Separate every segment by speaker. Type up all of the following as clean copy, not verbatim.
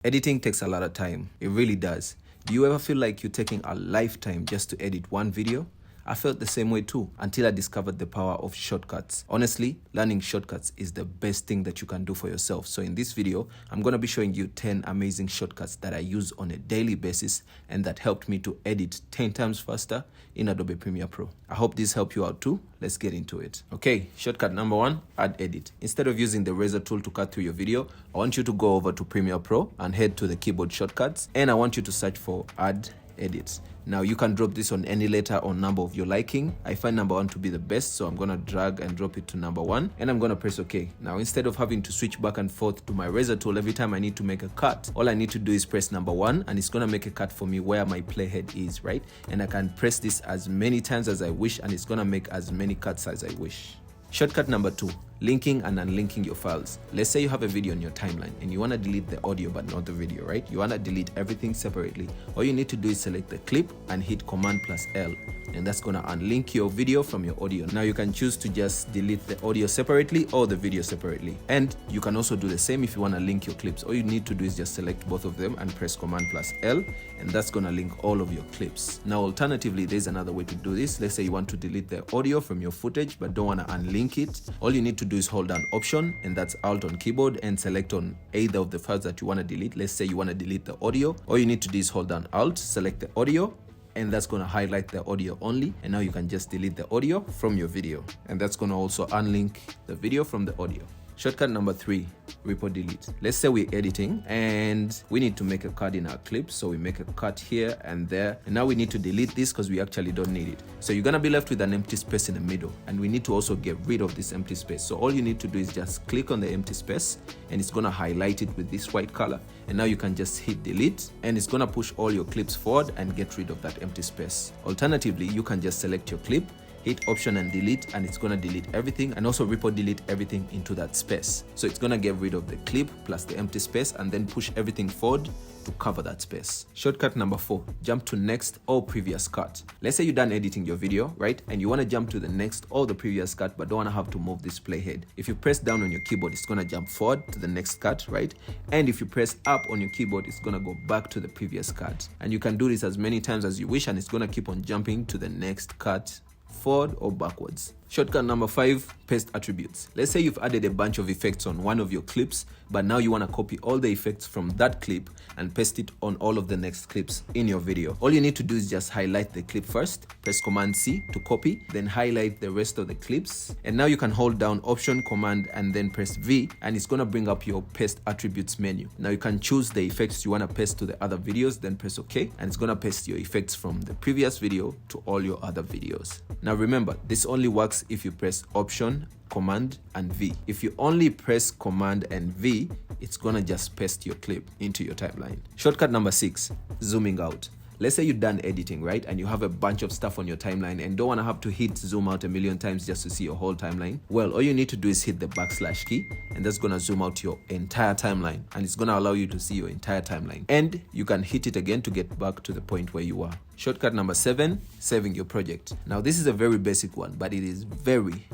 Speaker 1: Editing takes a lot of time. It really does. Do you ever feel like you're taking a lifetime just to edit one video? I felt the same way too until I discovered the power of shortcuts. Honestly, learning shortcuts is the best thing that you can do for yourself. So in this video, I'm going to be showing you 10 amazing shortcuts that I use on a daily basis and that helped me to edit 10 times faster in Adobe Premiere Pro. I hope this helped you out too. Let's get into it. Okay, shortcut number 1, add edit. Instead of using the razor tool to cut through your video, I want you to go over to Premiere Pro and head to the keyboard shortcuts, and I want you to search for add edit. Now you can drop this on any letter or number of your liking. I find number 1 to be the best, so I'm gonna drag and drop it to number 1, and I'm gonna press OK. Now instead of having to switch back and forth to my razor tool every time I need to make a cut, all I need to do is press number 1 and it's gonna make a cut for me where my playhead is, right? And I can press this as many times as I wish and it's gonna make as many cuts as I wish. Shortcut number 2, linking and unlinking your files. Let's say you have a video on your timeline and you want to delete the audio but not the video, right? You want to delete everything separately. All you need to do is select the clip and hit Command plus L, and that's going to unlink your video from your audio. Now you can choose to just delete the audio separately or the video separately, and you can also do the same if you want to link your clips. All you need to do is just select both of them and press Command plus L, and that's going to link all of your clips. Now alternatively, there's another way to do this. Let's say you want to delete the audio from your footage but don't want to unlink it. All you need to do is hold down Option, and that's Alt on keyboard, and select on either of the files that you want to delete. Let's say you want to delete the audio. All you need to do is hold down Alt, select the audio, and that's going to highlight the audio only, and now you can just delete the audio from your video, and that's going to also unlink the video from the audio. Shortcut number 3, report delete. Let's say we're editing and we need to make a cut in our clip, so we make a cut here and there, and now we need to delete this because we actually don't need it. So you're gonna be left with an empty space in the middle, and we need to also get rid of this empty space. So all you need to do is just click on the empty space and it's gonna highlight it with this white color, and now you can just hit delete and it's gonna push all your clips forward and get rid of that empty space. Alternatively, you can just select your clip, hit Option and delete, and it's gonna delete everything and also report delete everything into that space. So it's gonna get rid of the clip plus the empty space and then push everything forward to cover that space. Shortcut number 4, jump to next or previous cut. Let's say you're done editing your video, right? And you wanna jump to the next or the previous cut but don't wanna have to move this playhead. If you press down on your keyboard, it's gonna jump forward to the next cut, right? And if you press up on your keyboard, it's gonna go back to the previous cut. And you can do this as many times as you wish, and it's gonna keep on jumping to the next cut, forward or backwards. Shortcut number 5, paste attributes. Let's say you've added a bunch of effects on one of your clips, but now you want to copy all the effects from that clip and paste it on all of the next clips in your video. All you need to do is just highlight the clip first, press Command C to copy, then highlight the rest of the clips, and now you can hold down Option, Command, and then press V, and it's going to bring up your paste attributes menu. Now you can choose the effects you want to paste to the other videos, then press OK, and it's going to paste your effects from the previous video to all your other videos. Now remember, this only works if you press Option, Command, and V. If you only press Command and V, it's gonna just paste your clip into your timeline. Shortcut number 6, zooming out. Let's say you're done editing, right? And you have a bunch of stuff on your timeline and don't want to have to hit zoom out a million times just to see your whole timeline. Well, all you need to do is hit the backslash key, and that's going to zoom out your entire timeline, and it's going to allow you to see your entire timeline. And you can hit it again to get back to the point where you are. Shortcut number 7, saving your project. Now this is a very basic one, but it is very,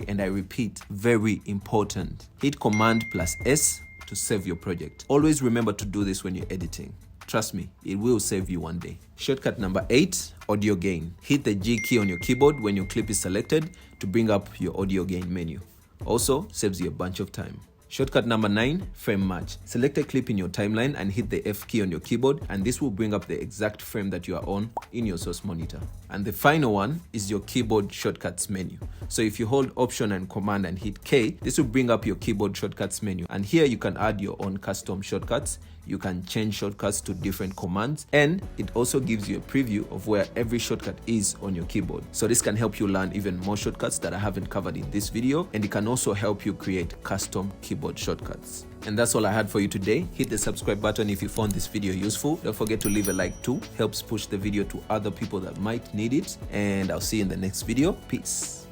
Speaker 1: and I repeat, very important. Hit Command plus S to save your project. Always remember to do this when you're editing. Trust me, it will save you one day. Shortcut number 8, audio gain. Hit the G key on your keyboard when your clip is selected to bring up your audio gain menu. Also saves you a bunch of time. Shortcut number 9, frame match. Select a clip in your timeline and hit the F key on your keyboard, and this will bring up the exact frame that you are on in your source monitor. And the final one is your keyboard shortcuts menu. So if you hold Option and Command and hit K, this will bring up your keyboard shortcuts menu. And here you can add your own custom shortcuts. You can change shortcuts to different commands, and it also gives you a preview of where every shortcut is on your keyboard. So this can help you learn even more shortcuts that I haven't covered in this video, and it can also help you create custom keyboard shortcuts. And that's all I had for you today. Hit the subscribe button if you found this video useful. Don't forget to leave a like too. Helps push the video to other people that might need it. And I'll see you in the next video. Peace.